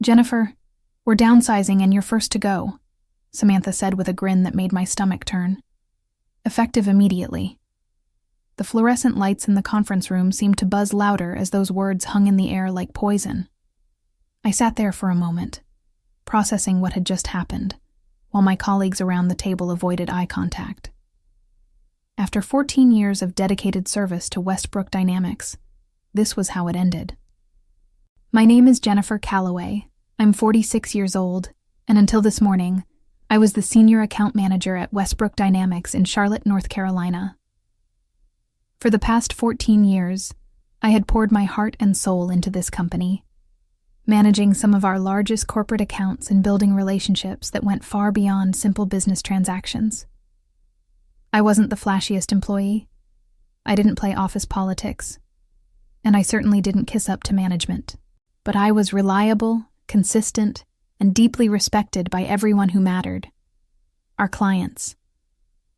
"Jennifer, we're downsizing and you're first to go," Samantha said with a grin that made my stomach turn. Effective immediately. The fluorescent lights in the conference room seemed to buzz louder as those words hung in the air like poison. I sat there for a moment, processing what had just happened, while my colleagues around the table avoided eye contact. After 14 years of dedicated service to Westbrook Dynamics, this was how it ended. "My name is Jennifer Calloway. I'm 46 years old, and until this morning, I was the senior account manager at Westbrook Dynamics in Charlotte, North Carolina. For the past 14 years, I had poured my heart and soul into this company, managing some of our largest corporate accounts and building relationships that went far beyond simple business transactions. I wasn't the flashiest employee, I didn't play office politics, and I certainly didn't kiss up to management. But I was reliable, consistent, and deeply respected by everyone who mattered. Our clients.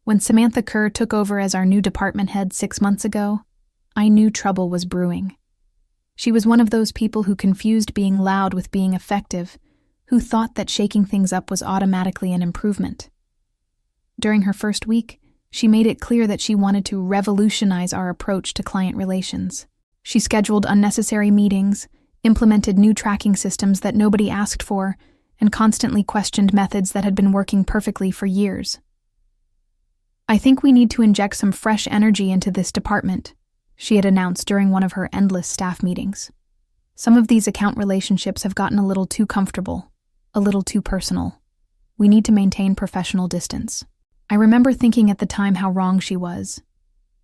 When Samantha Kerr took over as our new department head 6 months ago, I knew trouble was brewing. She was one of those people who confused being loud with being effective, who thought that shaking things up was automatically an improvement. During her first week, she made it clear that she wanted to revolutionize our approach to client relations. She scheduled unnecessary meetings, implemented new tracking systems that nobody asked for, and constantly questioned methods that had been working perfectly for years. "I think we need to inject some fresh energy into this department," she had announced during one of her endless staff meetings. "Some of these account relationships have gotten a little too comfortable, a little too personal. We need to maintain professional distance." I remember thinking at the time how wrong she was,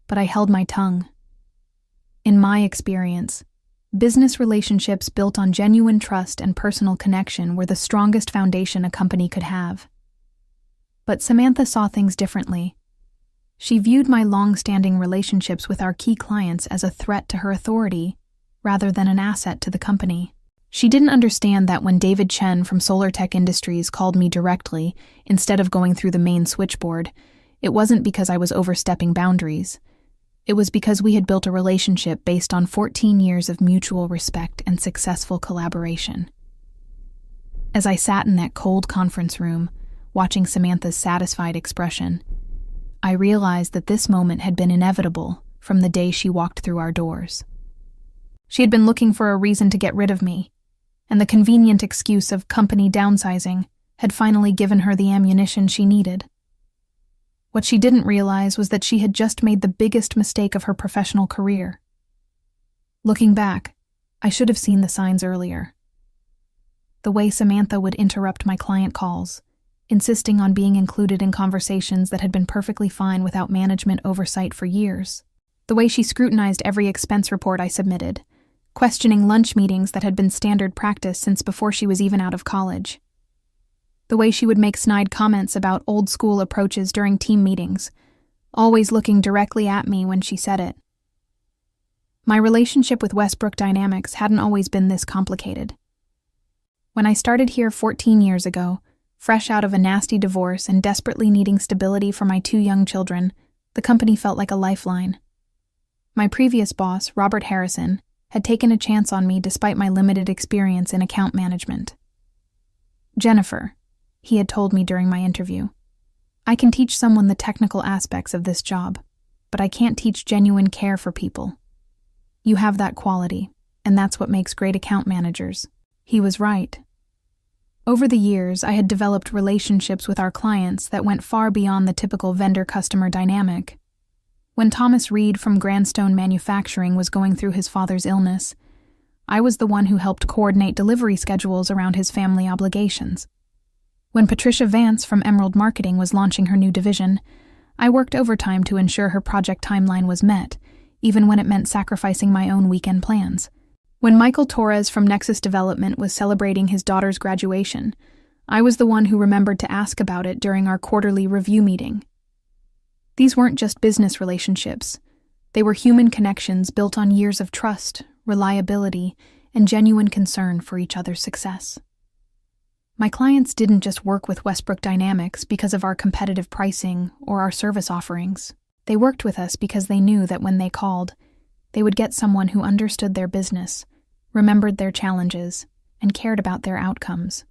but I held my tongue. In my experience, business relationships built on genuine trust and personal connection were the strongest foundation a company could have. But Samantha saw things differently. She viewed my long-standing relationships with our key clients as a threat to her authority, rather than an asset to the company. She didn't understand that when David Chen from Solar Tech Industries called me directly, instead of going through the main switchboard, it wasn't because I was overstepping boundaries. It was because we had built a relationship based on 14 years of mutual respect and successful collaboration. As I sat in that cold conference room, watching Samantha's satisfied expression, I realized that this moment had been inevitable from the day she walked through our doors. She had been looking for a reason to get rid of me, and the convenient excuse of company downsizing had finally given her the ammunition she needed. What she didn't realize was that she had just made the biggest mistake of her professional career. Looking back, I should have seen the signs earlier. The way Samantha would interrupt my client calls, insisting on being included in conversations that had been perfectly fine without management oversight for years. The way she scrutinized every expense report I submitted, questioning lunch meetings that had been standard practice since before she was even out of college. The way she would make snide comments about old-school approaches during team meetings, always looking directly at me when she said it. My relationship with Westbrook Dynamics hadn't always been this complicated. When I started here 14 years ago, fresh out of a nasty divorce and desperately needing stability for my 2 young children, the company felt like a lifeline. My previous boss, Robert Harrison, had taken a chance on me despite my limited experience in account management. "Jennifer," he had told me during my interview, "I can teach someone the technical aspects of this job, but I can't teach genuine care for people. You have that quality, and that's what makes great account managers." He was right. Over the years, I had developed relationships with our clients that went far beyond the typical vendor-customer dynamic. When Thomas Reed from Grandstone Manufacturing was going through his father's illness, I was the one who helped coordinate delivery schedules around his family obligations. When Patricia Vance from Emerald Marketing was launching her new division, I worked overtime to ensure her project timeline was met, even when it meant sacrificing my own weekend plans. When Michael Torres from Nexus Development was celebrating his daughter's graduation, I was the one who remembered to ask about it during our quarterly review meeting. These weren't just business relationships. They were human connections built on years of trust, reliability, and genuine concern for each other's success. My clients didn't just work with Westbrook Dynamics because of our competitive pricing or our service offerings. They worked with us because they knew that when they called, they would get someone who understood their business, remembered their challenges, and cared about their outcomes.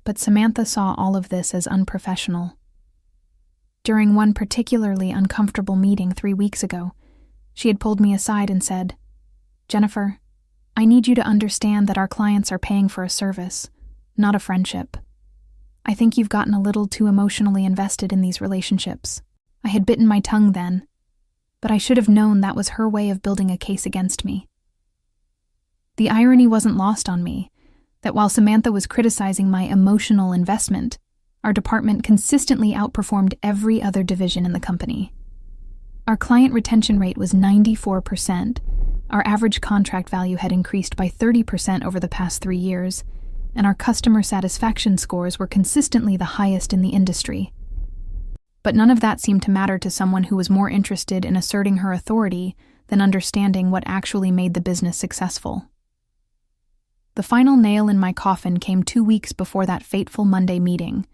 But Samantha saw all of this as unprofessional. During one particularly uncomfortable meeting 3 weeks ago, she had pulled me aside and said, "Jennifer, I need you to understand that our clients are paying for a service, not a friendship. I think you've gotten a little too emotionally invested in these relationships." I had bitten my tongue then, but I should have known that was her way of building a case against me. The irony wasn't lost on me, that while Samantha was criticizing my emotional investment, our department consistently outperformed every other division in the company. Our client retention rate was 94%, our average contract value had increased by 30% over the past 3 years, and our customer satisfaction scores were consistently the highest in the industry. But none of that seemed to matter to someone who was more interested in asserting her authority than understanding what actually made the business successful. The final nail in my coffin came 2 weeks before that fateful Monday meeting,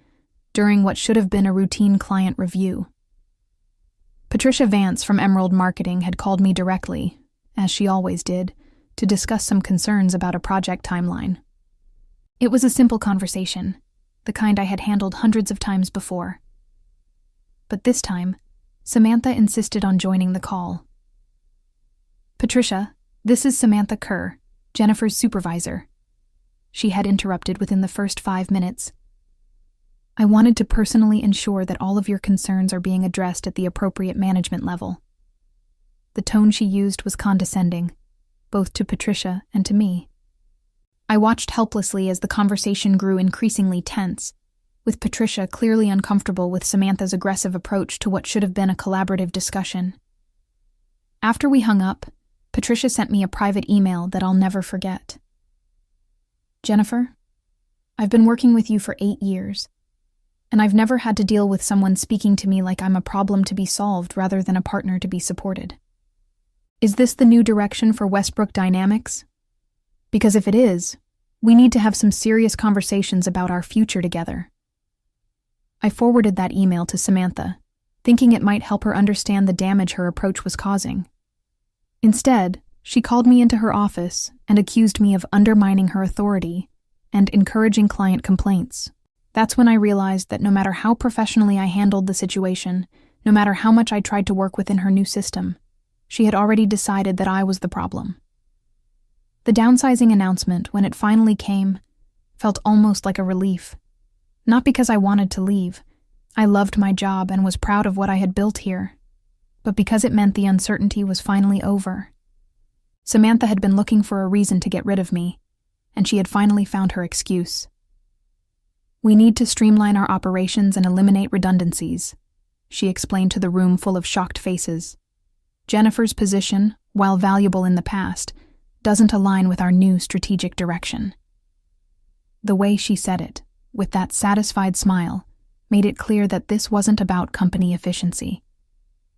during what should have been a routine client review. Patricia Vance from Emerald Marketing had called me directly, as she always did, to discuss some concerns about a project timeline. It was a simple conversation, the kind I had handled hundreds of times before. But this time, Samantha insisted on joining the call. "Patricia, this is Samantha Kerr, Jennifer's supervisor," she had interrupted within the first 5 minutes. "I wanted to personally ensure that all of your concerns are being addressed at the appropriate management level." The tone she used was condescending, both to Patricia and to me. I watched helplessly as the conversation grew increasingly tense, with Patricia clearly uncomfortable with Samantha's aggressive approach to what should have been a collaborative discussion. After we hung up, Patricia sent me a private email that I'll never forget. "Jennifer, I've been working with you for 8 years, and I've never had to deal with someone speaking to me like I'm a problem to be solved rather than a partner to be supported. Is this the new direction for Westbrook Dynamics? Because if it is, we need to have some serious conversations about our future together." I forwarded that email to Samantha, thinking it might help her understand the damage her approach was causing. Instead, she called me into her office and accused me of undermining her authority and encouraging client complaints. That's when I realized that no matter how professionally I handled the situation, no matter how much I tried to work within her new system, she had already decided that I was the problem. The downsizing announcement, when it finally came, felt almost like a relief. Not because I wanted to leave. I loved my job and was proud of what I had built here, but because it meant the uncertainty was finally over. Samantha had been looking for a reason to get rid of me, and she had finally found her excuse. "We need to streamline our operations and eliminate redundancies," she explained to the room full of shocked faces. "Jennifer's position, while valuable in the past, doesn't align with our new strategic direction." The way she said it, with that satisfied smile, made it clear that this wasn't about company efficiency.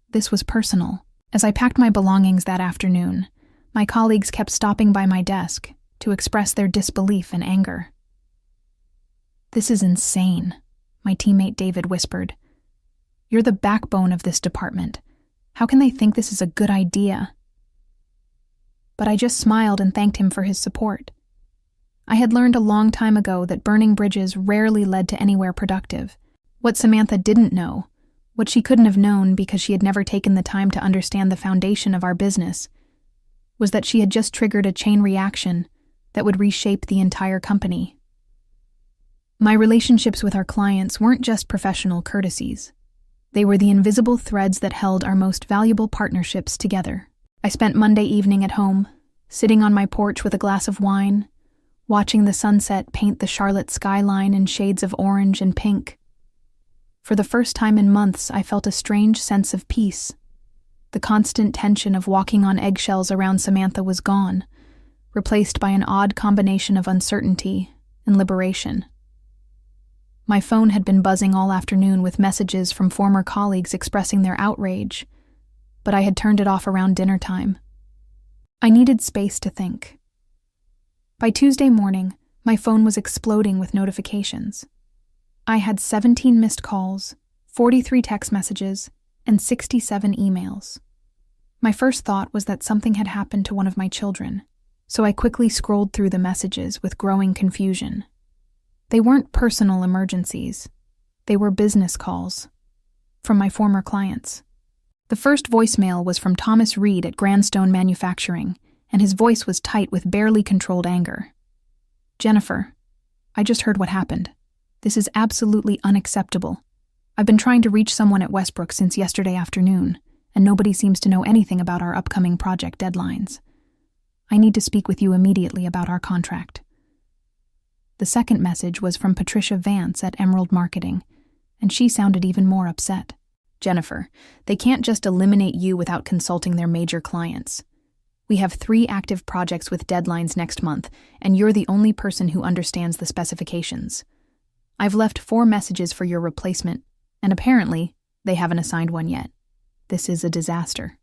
This was personal. As I packed my belongings that afternoon, my colleagues kept stopping by my desk to express their disbelief and anger. "This is insane," my teammate David whispered. "You're the backbone of this department. How can they think this is a good idea?" But I just smiled and thanked him for his support. I had learned a long time ago that burning bridges rarely led to anywhere productive. What Samantha didn't know, what she couldn't have known because she had never taken the time to understand the foundation of our business, was that she had just triggered a chain reaction that would reshape the entire company. My relationships with our clients weren't just professional courtesies. They were the invisible threads that held our most valuable partnerships together. I spent Monday evening at home, sitting on my porch with a glass of wine, watching the sunset paint the Charlotte skyline in shades of orange and pink. For the first time in months, I felt a strange sense of peace. The constant tension of walking on eggshells around Samantha was gone, replaced by an odd combination of uncertainty and liberation. My phone had been buzzing all afternoon with messages from former colleagues expressing their outrage, but I had turned it off around dinner time. I needed space to think. By Tuesday morning, my phone was exploding with notifications. I had 17 missed calls, 43 text messages, and 67 emails. My first thought was that something had happened to one of my children. so I quickly scrolled through the messages with growing confusion. They weren't personal emergencies. They were business calls from my former clients. The first voicemail was from Thomas Reed at Grandstone Manufacturing, and his voice was tight with barely controlled anger. "Jennifer, I just heard what happened. This is absolutely unacceptable. I've been trying to reach someone at Westbrook since yesterday afternoon, and nobody seems to know anything about our upcoming project deadlines. I need to speak with you immediately about our contract." The second message was from Patricia Vance at Emerald Marketing, and she sounded even more upset. "Jennifer, they can't just eliminate you without consulting their major clients. We have 3 active projects with deadlines next month, and you're the only person who understands the specifications. I've left 4 messages for your replacement, and apparently, they haven't assigned one yet. This is a disaster."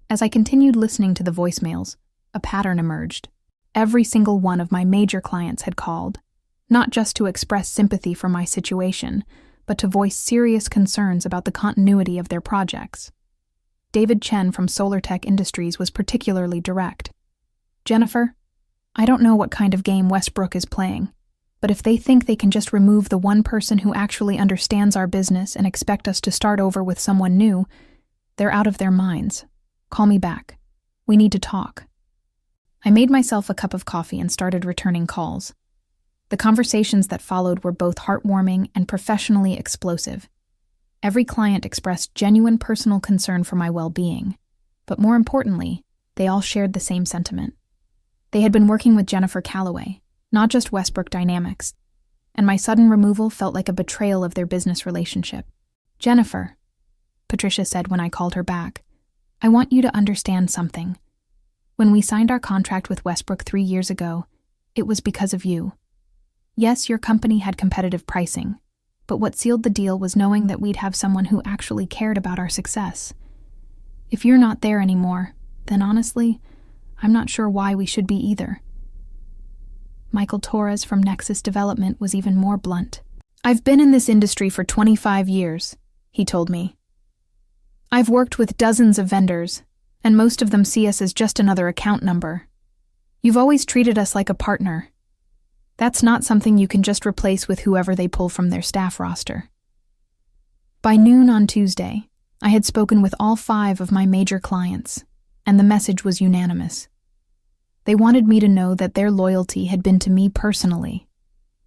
As I continued listening to the voicemails, a pattern emerged. Every single one of my major clients had called, not just to express sympathy for my situation, but to voice serious concerns about the continuity of their projects. David Chen from SolarTech Industries was particularly direct. "Jennifer, I don't know what kind of game Westbrook is playing, but if they think they can just remove the one person who actually understands our business and expect us to start over with someone new, they're out of their minds. Call me back. We need to talk." I made myself a cup of coffee and started returning calls. The conversations that followed were both heartwarming and professionally explosive. Every client expressed genuine personal concern for my well-being, but more importantly, they all shared the same sentiment. They had been working with Jennifer Calloway, not just Westbrook Dynamics, and my sudden removal felt like a betrayal of their business relationship. "Jennifer," Patricia said when I called her back, "I want you to understand something. When we signed our contract with Westbrook 3 years ago, it was because of you. Yes, your company had competitive pricing, but what sealed the deal was knowing that we'd have someone who actually cared about our success. If you're not there anymore, then honestly, I'm not sure why we should be either." Michael Torres from Nexus Development was even more blunt. "I've been in this industry for 25 years, he told me. "I've worked with dozens of vendors, and most of them see us as just another account number. You've always treated us like a partner. That's not something you can just replace with whoever they pull from their staff roster." By noon on Tuesday, I had spoken with all 5 of my major clients, and the message was unanimous. They wanted me to know that their loyalty had been to me personally,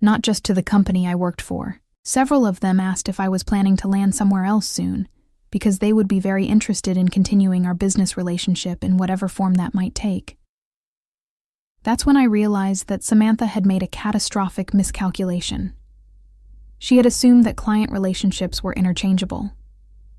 not just to the company I worked for. Several of them asked if I was planning to land somewhere else soon, because they would be very interested in continuing our business relationship in whatever form that might take. That's when I realized that Samantha had made a catastrophic miscalculation. She had assumed that client relationships were interchangeable,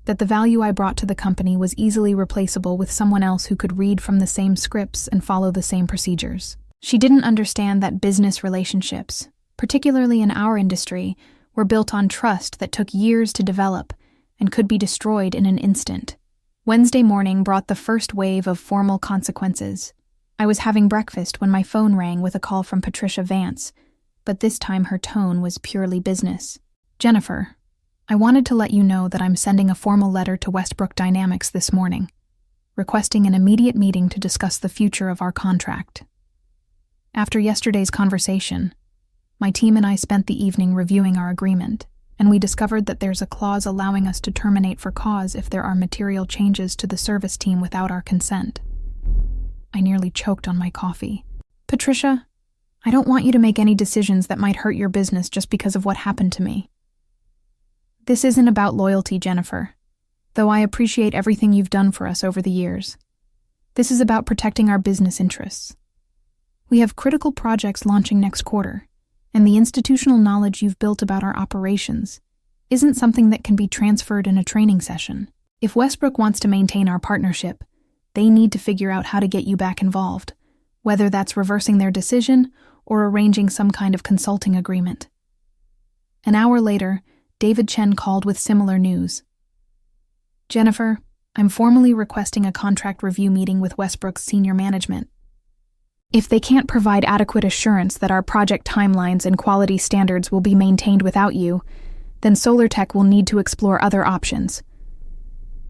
that the value I brought to the company was easily replaceable with someone else who could read from the same scripts and follow the same procedures. She didn't understand that business relationships, particularly in our industry, were built on trust that took years to develop and could be destroyed in an instant. Wednesday morning brought the first wave of formal consequences. I was having breakfast when my phone rang with a call from Patricia Vance, but this time her tone was purely business. "Jennifer, I wanted to let you know that I'm sending a formal letter to Westbrook Dynamics this morning, requesting an immediate meeting to discuss the future of our contract. After yesterday's conversation, my team and I spent the evening reviewing our agreement, and we discovered that there's a clause allowing us to terminate for cause if there are material changes to the service team without our consent." I nearly choked on my coffee. "Patricia, I don't want you to make any decisions that might hurt your business just because of what happened to me. This isn't about loyalty, Jennifer, though I appreciate everything you've done for us over the years. This is about protecting our business interests. We have critical projects launching next quarter, and the institutional knowledge you've built about our operations isn't something that can be transferred in a training session. If Westbrook wants to maintain our partnership, they need to figure out how to get you back involved, whether that's reversing their decision or arranging some kind of consulting agreement." An hour later, David Chen called with similar news. "Jennifer, I'm formally requesting a contract review meeting with Westbrook's senior management. If they can't provide adequate assurance that our project timelines and quality standards will be maintained without you, then SolarTech will need to explore other options.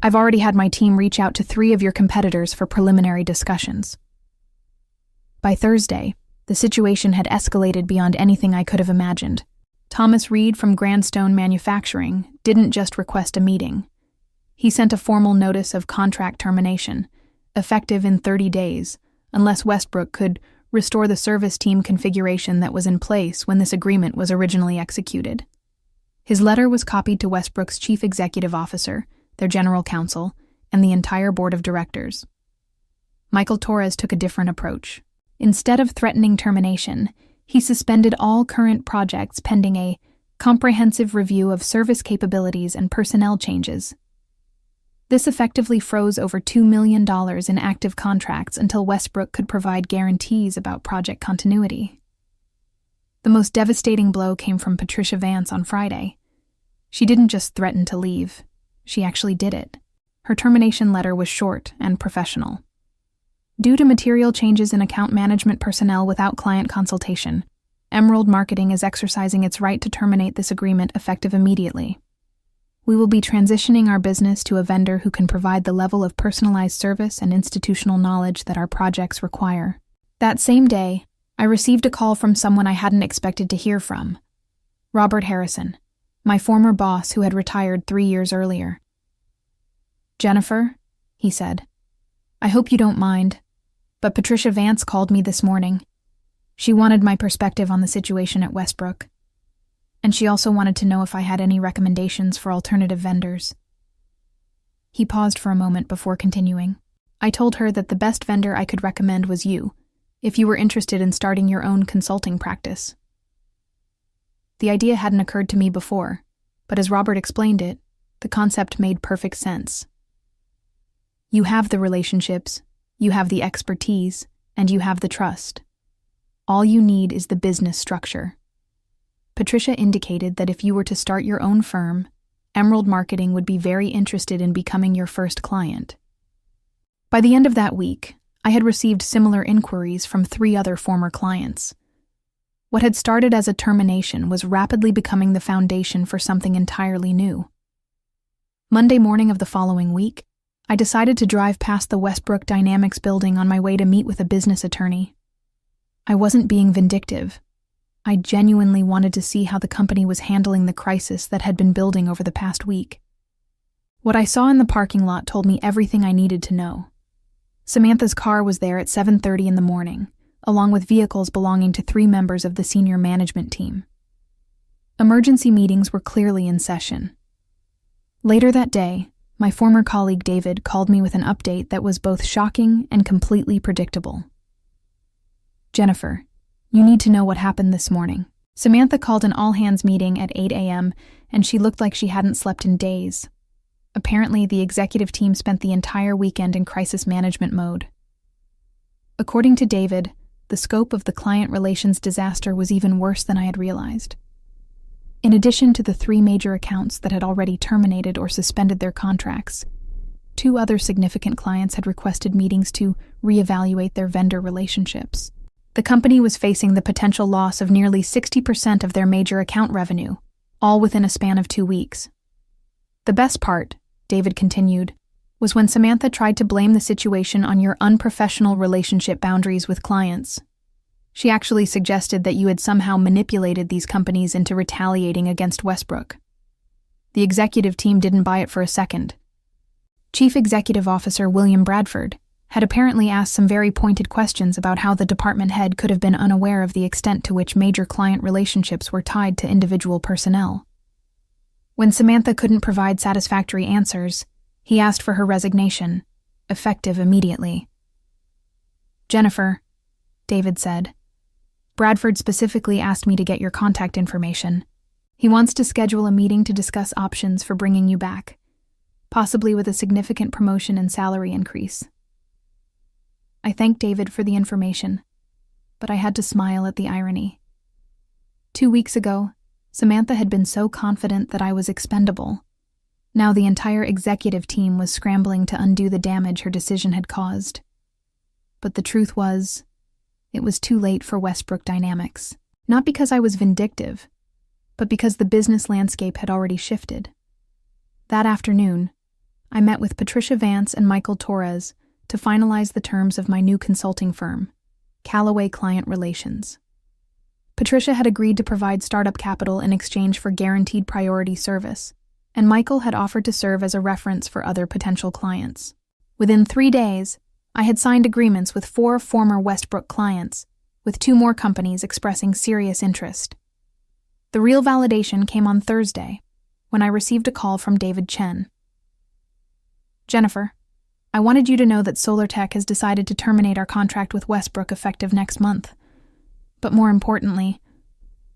I've already had my team reach out to 3 of your competitors for preliminary discussions." By Thursday, the situation had escalated beyond anything I could have imagined. Thomas Reed from Grandstone Manufacturing didn't just request a meeting. He sent a formal notice of contract termination, effective in 30 days, unless Westbrook could restore the service team configuration that was in place when this agreement was originally executed. His letter was copied to Westbrook's chief executive officer, their general counsel, and the entire board of directors. Michael Torres took a different approach. Instead of threatening termination, he suspended all current projects pending a comprehensive review of service capabilities and personnel changes. This effectively froze over $2 million in active contracts until Westbrook could provide guarantees about project continuity. The most devastating blow came from Patricia Vance on Friday. She didn't just threaten to leave, she actually did it. Her termination letter was short and professional. Due to material changes in account management personnel without client consultation, Emerald Marketing is exercising its right to terminate this agreement effective immediately. We will be transitioning our business to a vendor who can provide the level of personalized service and institutional knowledge that our projects require. That same day, I received a call from someone I hadn't expected to hear from. Robert Harrison, my former boss who had retired 3 years earlier. "Jennifer," he said, "I hope you don't mind, but Patricia Vance called me this morning. She wanted my perspective on the situation at Westbrook. And she also wanted to know if I had any recommendations for alternative vendors." He paused for a moment before continuing. "I told her that the best vendor I could recommend was you, if you were interested in starting your own consulting practice." The idea hadn't occurred to me before, but as Robert explained it, the concept made perfect sense. You have the relationships, you have the expertise, and you have the trust. All you need is the business structure. Patricia indicated that if you were to start your own firm, Emerald Marketing would be very interested in becoming your first client. By the end of that week, I had received similar inquiries from 3 other former clients. What had started as a termination was rapidly becoming the foundation for something entirely new. Monday morning of the following week, I decided to drive past the Westbrook Dynamics building on my way to meet with a business attorney. I wasn't being vindictive. I genuinely wanted to see how the company was handling the crisis that had been building over the past week. What I saw in the parking lot told me everything I needed to know. Samantha's car was there at 7:30 in the morning, along with vehicles belonging to 3 members of the senior management team. Emergency meetings were clearly in session. Later that day, my former colleague David called me with an update that was both shocking and completely predictable. "Jennifer, you need to know what happened this morning." Samantha called an all-hands meeting at 8 a.m., and she looked like she hadn't slept in days. Apparently, the executive team spent the entire weekend in crisis management mode. According to David, the scope of the client relations disaster was even worse than I had realized. In addition to the 3 major accounts that had already terminated or suspended their contracts, 2 other significant clients had requested meetings to reevaluate their vendor relationships. The company was facing the potential loss of nearly 60% of their major account revenue, all within a span of 2 weeks. The best part, David continued, was when Samantha tried to blame the situation on your unprofessional relationship boundaries with clients. She actually suggested that you had somehow manipulated these companies into retaliating against Westbrook. The executive team didn't buy it for a second. Chief Executive Officer William Bradford had apparently asked some very pointed questions about how the department head could have been unaware of the extent to which major client relationships were tied to individual personnel. When Samantha couldn't provide satisfactory answers, he asked for her resignation, effective immediately. "Jennifer," David said, "Bradford specifically asked me to get your contact information. He wants to schedule a meeting to discuss options for bringing you back, possibly with a significant promotion and salary increase." I thanked David for the information, but I had to smile at the irony. 2 weeks ago, Samantha had been so confident that I was expendable. Now the entire executive team was scrambling to undo the damage her decision had caused. But the truth was, it was too late for Westbrook Dynamics. Not because I was vindictive, but because the business landscape had already shifted. That afternoon, I met with Patricia Vance and Michael Torres to finalize the terms of my new consulting firm, Callaway Client Relations. Patricia had agreed to provide startup capital in exchange for guaranteed priority service, and Michael had offered to serve as a reference for other potential clients. Within 3 days, I had signed agreements with 4 former Westbrook clients, with 2 more companies expressing serious interest. The real validation came on Thursday, when I received a call from David Chen. "Jennifer, I wanted you to know that SolarTech has decided to terminate our contract with Westbrook effective next month. But more importantly,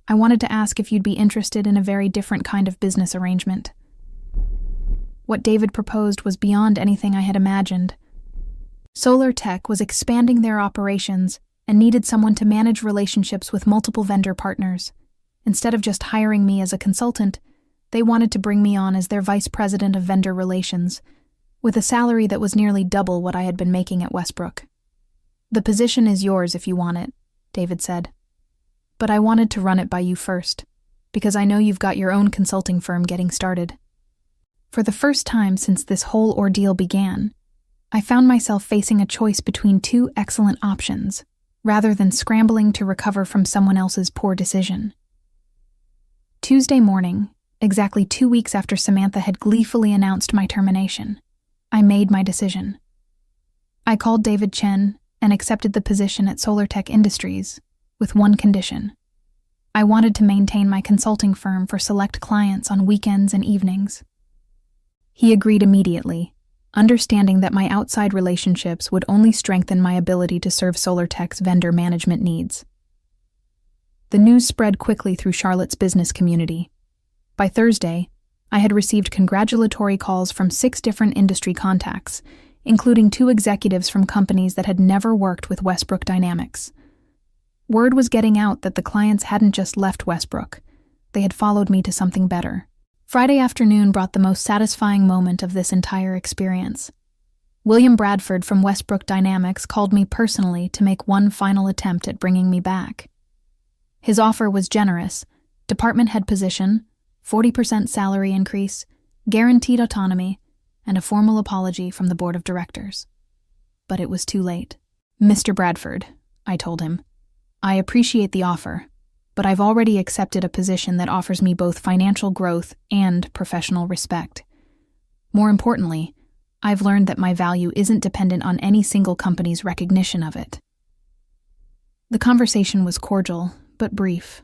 I wanted to ask if you'd be interested in a very different kind of business arrangement." What David proposed was beyond anything I had imagined. SolarTech was expanding their operations and needed someone to manage relationships with multiple vendor partners. Instead of just hiring me as a consultant, they wanted to bring me on as their vice president of vendor relations, with a salary that was nearly double what I had been making at Westbrook. "The position is yours if you want it," David said. "But I wanted to run it by you first, because I know you've got your own consulting firm getting started." For the first time since this whole ordeal began, I found myself facing a choice between 2 excellent options, rather than scrambling to recover from someone else's poor decision. Tuesday morning, exactly 2 weeks after Samantha had gleefully announced my termination, I made my decision. I called David Chen and accepted the position at SolarTech Industries, with one condition. I wanted to maintain my consulting firm for select clients on weekends and evenings. He agreed immediately, understanding that my outside relationships would only strengthen my ability to serve SolarTech's vendor management needs. The news spread quickly through Charlotte's business community. By Thursday, I had received congratulatory calls from 6 different industry contacts, including 2 executives from companies that had never worked with Westbrook Dynamics. Word was getting out that the clients hadn't just left Westbrook, they had followed me to something better. Friday afternoon brought the most satisfying moment of this entire experience. William Bradford from Westbrook Dynamics called me personally to make one final attempt at bringing me back. His offer was generous: department head position, 40% salary increase, guaranteed autonomy, and a formal apology from the board of directors. But it was too late. "Mr. Bradford," I told him, "I appreciate the offer, but I've already accepted a position that offers me both financial growth and professional respect. More importantly, I've learned that my value isn't dependent on any single company's recognition of it." The conversation was cordial, but brief.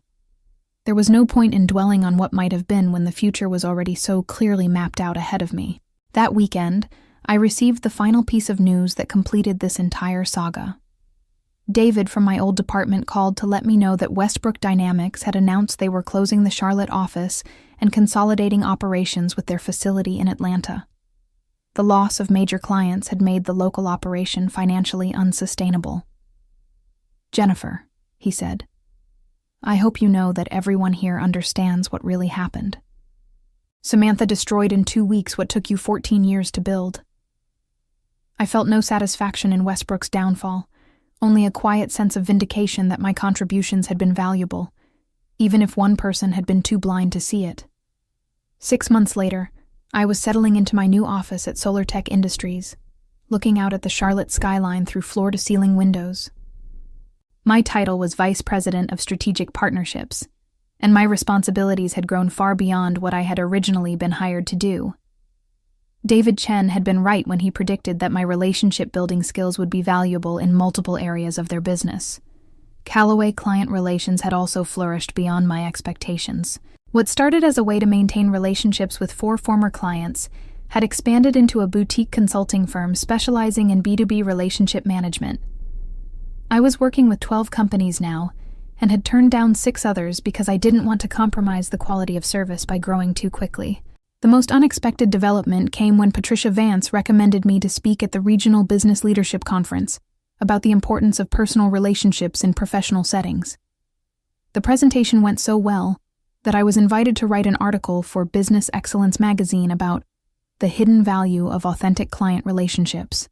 There was no point in dwelling on what might have been when the future was already so clearly mapped out ahead of me. That weekend, I received the final piece of news that completed this entire saga. David from my old department called to let me know that Westbrook Dynamics had announced they were closing the Charlotte office and consolidating operations with their facility in Atlanta. The loss of major clients had made the local operation financially unsustainable. "Jennifer," he said, "I hope you know that everyone here understands what really happened. Samantha destroyed in 2 weeks what took you 14 years to build." I felt no satisfaction in Westbrook's downfall, only a quiet sense of vindication that my contributions had been valuable, even if one person had been too blind to see it. 6 months later, I was settling into my new office at SolarTech Industries, looking out at the Charlotte skyline through floor-to-ceiling windows. My title was Vice President of Strategic Partnerships, and my responsibilities had grown far beyond what I had originally been hired to do. David Chen had been right when he predicted that my relationship-building skills would be valuable in multiple areas of their business. Callaway Client Relations had also flourished beyond my expectations. What started as a way to maintain relationships with 4 former clients had expanded into a boutique consulting firm specializing in B2B relationship management. I was working with 12 companies now, and had turned down 6 others because I didn't want to compromise the quality of service by growing too quickly. The most unexpected development came when Patricia Vance recommended me to speak at the Regional Business Leadership Conference about the importance of personal relationships in professional settings. The presentation went so well that I was invited to write an article for Business Excellence magazine about the hidden value of authentic client relationships.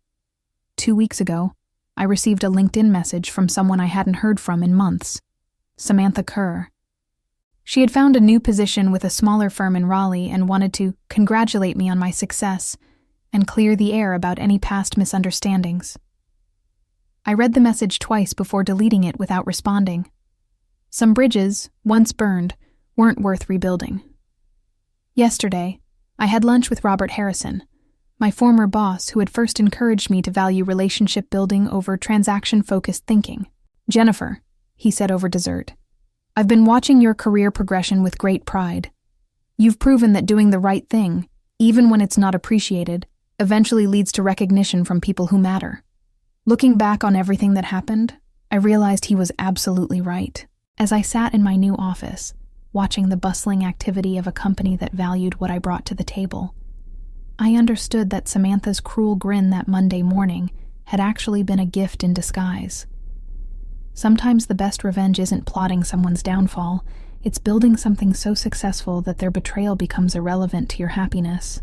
2 weeks ago, I received a LinkedIn message from someone I hadn't heard from in months, Samantha Kerr. She had found a new position with a smaller firm in Raleigh and wanted to congratulate me on my success and clear the air about any past misunderstandings. I read the message twice before deleting it without responding. Some bridges, once burned, weren't worth rebuilding. Yesterday, I had lunch with Robert Harrison, my former boss who had first encouraged me to value relationship building over transaction-focused thinking. "Jennifer," he said over dessert, "I've been watching your career progression with great pride. You've proven that doing the right thing, even when it's not appreciated, eventually leads to recognition from people who matter." Looking back on everything that happened, I realized he was absolutely right. As I sat in my new office, watching the bustling activity of a company that valued what I brought to the table, I understood that Samantha's cruel grin that Monday morning had actually been a gift in disguise. Sometimes the best revenge isn't plotting someone's downfall, it's building something so successful that their betrayal becomes irrelevant to your happiness.